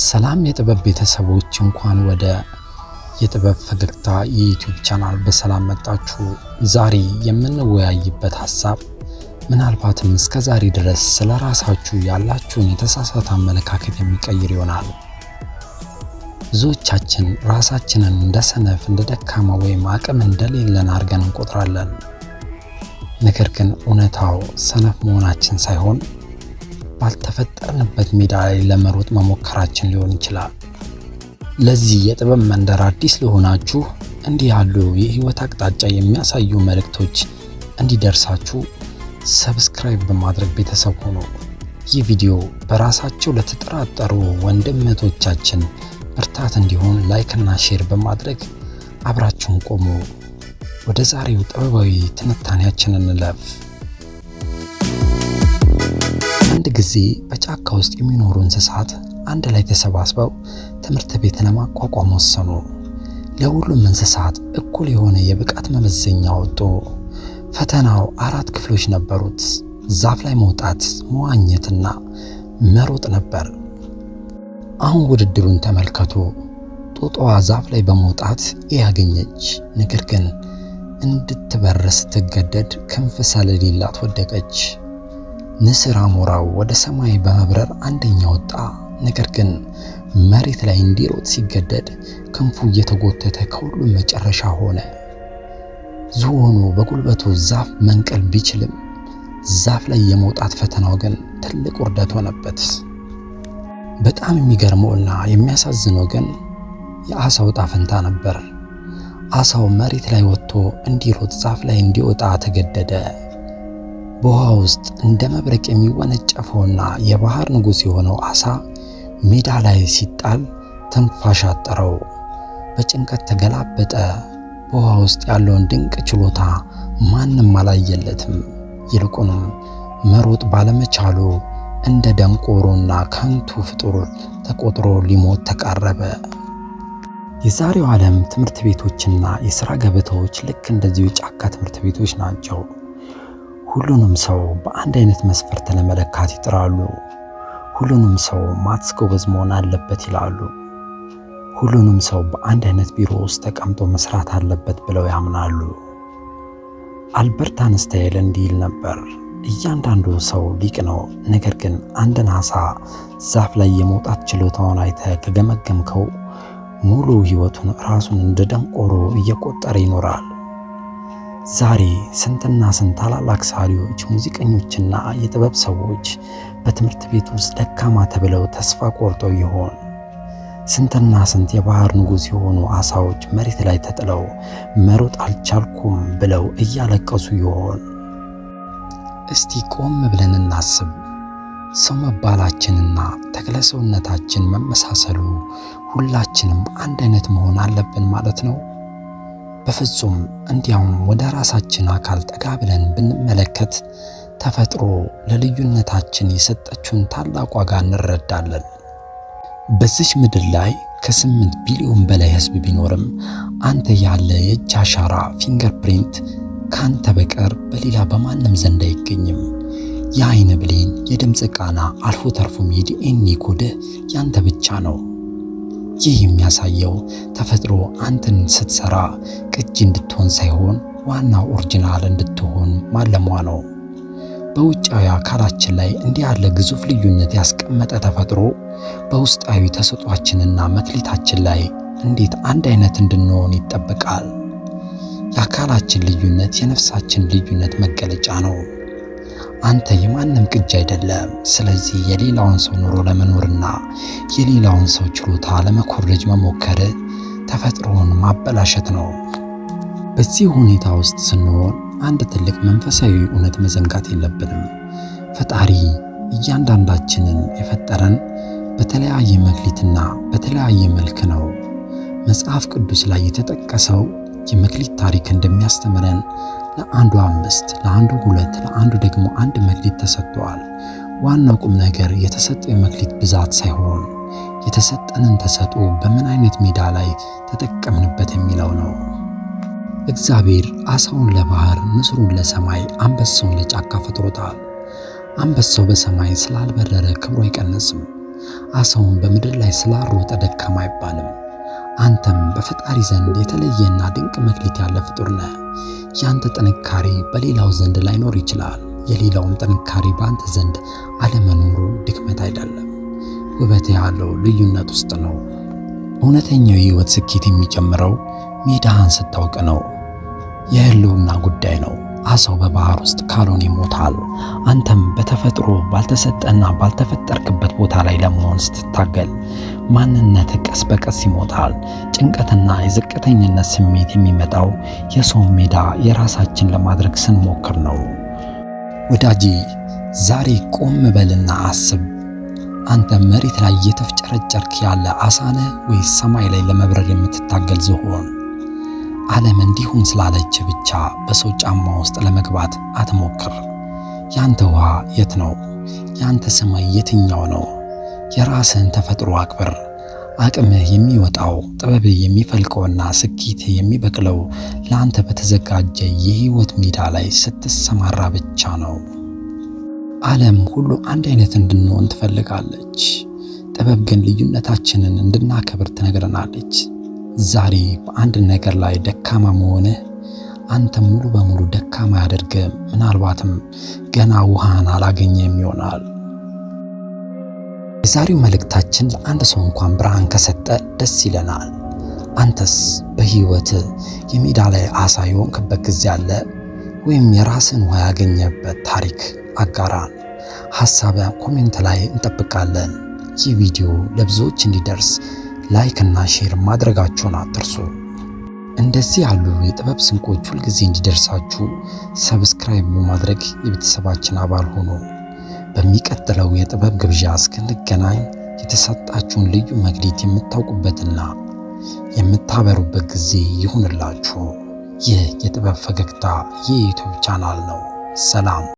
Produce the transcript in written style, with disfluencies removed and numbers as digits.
ሰላም የጥበብ ቤተሰቦች እንኳን ወደ የጥበብ ፈገግታ የዩቲዩብ ቻናል በሰላም መጣችሁ። ዛሬ የምንወያይበት ሐሳብ ምናልባትም እስከ ዛሬ ድረስ ስለራሳችሁ ያላችሁን የተሳሳተ አመለካከት የሚቀይር ይሆናል። ብዙዎቻችን ራሳችንን እንደ ሰነፍ፣ እንደ ደካማ ወይም አቅም እንደሌለን አድርገን እንቆጥራለን። ነገር ግን እውነታው ሰነፍ መሆናችን ሳይሆን ባልተፈጠርንበት ሜዳ ላይ ለመሮጥ መሞከራችን ሊሆን ይችላል። ለዚህ የጥበብ መንደር አዲስ ለሆናችሁ እንዲህ ያሉ የህይወት አቅጣጫ የሚያሳዩ መልእክቶች እንዲደርሳችሁ ሰብስክራይብ በማድረግ ቤተሰብ ሆኑ። ይህ ቪዲዮ በራሳቸው ለተጠራጠሩ ወንድም እህቶቻችን ብርታት እንዲሆን ላይክ እና ሼር በማድረግ አብራችሁን ቆሙ። ወደ ዛሬው ጥበባዊ ትንታኔያችን እንለፍ። አንድ ጊዜ በጫካ ውስጥ የሚኖሩ እንስሳት አንድ ላይ ተሰባስበው ትምህርት ቤት ለማቋቋም ወሰኑ። ለሁሉም እንስሳት እኩል የሆነ የብቃት መመዘኛ ወጡ። ፈተናው 4 ክፍሎች ነበሩት። ዛፍ ላይ መውጣት፣ መዋኘትና መሮጥ ነበር። አሁን ውድድሩን ተመልከቱ። ጦጣዋ ዛፍ ላይ በመውጣት ያገኘች፣ ነገር ግን እንድትበር ስትገደድ ክንፍ ስለሌላት ወደቀች። ንስር አሞራው ወደ ሰማይ በመብረር አንደኛ ወጣ፣ ነገር ግን መሬት ላይ እንዲሮጥ ሲገደድ ክንፉ እየተጎተተ ከሁሉም መጨረሻ ሆነ። ዝሆኑ በጉልበቱ ዛፍ መንቀል ቢችልም ዛፍ ላይ የመውጣት ፈተናው ግን ትልቅ ውርደት ሆነበት። በጣም የሚገርመውና የሚያሳዝነው ግን የአሳው ዕጣ ፈንታ ነበር። አሳው መሬት ላይ ወጥቶ እንዲሮጥ ዛፍ ላይ እንዲወጣ ተገደደ። በውሃ ውስጥ እንደ መብረቅ የሚወነጨፈውና የባህር ንጉሥ የሆነው አሳ ሜዳ ላይ ሲጣል ትንፋሽ አጠረው። በጭንቀት ተገላበጠ። በውሃ ውስጥ ያለውን ድንቅ ችሎታ ማንም አላየለትም። ይልቁንም መሮጥ ባለመቻሉ እንደ ደንቆሮና ከንቱ ፍጡር ተቆጥሮ ሊሞት ተቃረበ። የዛሬው ዓለም ትምህርት ቤቶችና የሥራ ገበታዎች ልክ እንደዚሁ የጫካ ትምህርት ቤቶች ናቸው። ሁሉንም ሰው በአንድ አይነት መስፈርት ለመለካት ይጥራሉ። ሁሉንም ሰው ማትስ ጎበዝ መሆን አለበት ይላሉ። ሁሉንም ሰው በአንድ አይነት ቢሮ ውስጥ ተቀምጦ መስራት አለበት ብለው ያምናሉ። አልበርት አንስታይን እንዲህ ይል ነበር፣ እያንዳንዱ ሰው ሊቅ ነው፣ ነገር ግን አንድን ዓሣ ዛፍ ላይ የመውጣት ችሎታውን አይተህ ከገመገምከው ሙሉ ሕይወቱን ራሱን እንደ ደንቆሮ እየቆጠረ ይኖራል። ዛሬ ስንትና ስንት ታላላቅ ሰዓሊዎች፣ ሙዚቀኞችና የጥበብ ሰዎች በትምህርት ቤት ውስጥ ደካማ ተብለው ተስፋ ቆርጠው ይሆን? ስንትና ስንት የባህር ንጉሥ የሆኑ ዓሣዎች መሬት ላይ ተጥለው መሮጥ አልቻልኩም ብለው እያለቀሱ ይሆን? እስቲ ቆም ብለን እናስብ። ሰው መባላችንና ተክለ ሰውነታችን መመሳሰሉ ሁላችንም አንድ አይነት መሆን አለብን ማለት ነው? በፍጹም። እንዲያውም ወደ ራሳችን አካል ጠጋ ብለን ብንመለከት ተፈጥሮ ለልዩነታችን የሰጠችውን ታላቅ ዋጋ እንረዳለን። በዚች ምድር ላይ ከ8 ቢሊዮን በላይ ሕዝብ ቢኖርም አንተ ያለ የእጅ አሻራ ፊንገርፕሪንት ካንተ በቀር በሌላ በማንም ዘንድ አይገኝም። የአይን ብሌን፣ የድምፅ ቃና፣ አልፎ ተርፎም የዲኤንኤ ኮድህ ያንተ ብቻ ነው። ይህ የሚያሳየው ተፈጥሮ አንተን ስትሰራ ቅጂ እንድትሆን ሳይሆን ዋናው ኦሪጂናል እንድትሆን ማለሟ ነው። በውጫዊ አካላችን ላይ እንዲህ ያለ ግዙፍ ልዩነት ያስቀመጠ ተፈጥሮ በውስጣዊ ተሰጧችንና መክሊታችን ላይ እንዴት አንድ አይነት እንድንሆን ይጠበቃል? የአካላችን ልዩነት የነፍሳችን ልዩነት መገለጫ ነው። አንተ የማንም ቅጂ አይደለም። ስለዚህ የሌላውን ሰው ኑሮ ለመኖርና የሌላውን ሰው ችሎታ ለመኮረጅ መሞከር ተፈጥሮን ማበላሸት ነው። በዚህ ሁኔታ ውስጥ ስንሆን አንድ ትልቅ መንፈሳዊ እውነት መዘንጋት የለብንም። ፈጣሪ እያንዳንዳችንን የፈጠረን በተለያየ መክሊትና በተለያየ መልክ ነው። መጽሐፍ ቅዱስ ላይ የተጠቀሰው የመክሊት ታሪክ እንደሚያስተምረን ለአንዱ 5፣ ለአንዱ 2፣ ለአንዱ ደግሞ 1 መክሊት ተሰጥቷል። ዋናው ቁም ነገር የተሰጠው የመክሊት ብዛት ሳይሆን የተሰጠንን ተሰጥኦ በምን አይነት ሜዳ ላይ ተጠቀምንበት የሚለው ነው። እግዚአብሔር ዓሣውን ለባህር፣ ንስሩን ለሰማይ፣ አንበሳውን ለጫካ ፈጥሮታል። አንበሳው በሰማይ ስላልበረረ ክብሩ አይቀንስም። አሳውን በምድር ላይ ስላሮጠ ደካማ አይባልም። አንተም በፈጣሪ ዘንድ የተለየና ድንቅ መክሊት ያለ ፍጡር ነህ። ያንተ ጥንካሬ በሌላው ዘንድ ላይኖር ይችላል። የሌላውም ጥንካሬ በአንተ ዘንድ አለመኖሩ ድክመት አይደለም፣ ውበት ያለው ልዩነት ውስጥ ነው። እውነተኛው የህይወት ስኬት የሚጨምረው ሜዳህን ስታውቅ ነው። የህልውና ጉዳይ ነው። አሳው በባህር ውስጥ ካልሆነ ይሞታል። አንተም በተፈጥሮ ባልተሰጠና ባልተፈጠርክበት ቦታ ላይ ለመሆን ስትታገል ማንነት ቀስ በቀስ ይሞታል። ጭንቀትና የዝቅተኝነት ስሜት የሚመጣው የሰውን ሜዳ የራሳችን ለማድረግ ስንሞክር ነው። ወዳጄ ዛሬ ቆም በልና አስብ። አንተ መሬት ላይ እየተፍጨረጨርክ ያለ አሳ ነህ ወይስ ሰማይ ላይ ለመብረር የምትታገል ዝሆን? ዓለም እንዲሁም ስላለች ብቻ በሰው ጫማ ውስጥ ለመግባት አትሞክር። ያንተ ውሃ የት ነው? ያንተ ሰማይ የትኛው ነው? የራስህን ተፈጥሮ አክብር። አቅምህ የሚወጣው ጥበብህ የሚፈልቀውና ስኬትህ የሚበቅለው ለአንተ በተዘጋጀ የህይወት ሜዳ ላይ ስትሰማራ ብቻ ነው። ዓለም ሁሉ አንድ አይነት እንድንሆን ትፈልጋለች። ጥበብ ግን ልዩነታችንን እንድናከብር ትነግረናለች። ዛሬ በአንድ ነገር ላይ ደካማ መሆንህ አንተ ሙሉ በሙሉ ደካማ ያደርግህ። ምናልባትም ገና ውሃን አላገኘም ይሆናል። የዛሬው መልእክታችን ለአንድ ሰው እንኳን ብርሃን ከሰጠ ደስ ይለናል። አንተስ በህይወት የሜዳ ላይ አሳ የሆንክበት ጊዜ አለ? ወይም የራስን ውሃ ያገኘበት ታሪክ አጋራን። ሐሳብ ኮሜንት ላይ እንጠብቃለን። ይህ ቪዲዮ ለብዙዎች እንዲደርስ ላይክ እና ሼር ማድረጋችሁን አትርሱ። እንደዚህ ያሉ የጥበብ ስንቆች ሁልጊዜ እንዲደርሳችሁ ሰብስክራይብ በማድረግ የቤተሰባችን አባል ሆኑ። በሚቀጥለው የጥበብ ግብዣ እስክንገናኝ የተሰጣችሁን ልዩ መክሊት የምታውቁበትና የምታበሩበት ጊዜ ይሁንላችሁ። ይህ የጥበብ ፈገግታ የዩቲዩብ ቻናል ነው። ሰላም።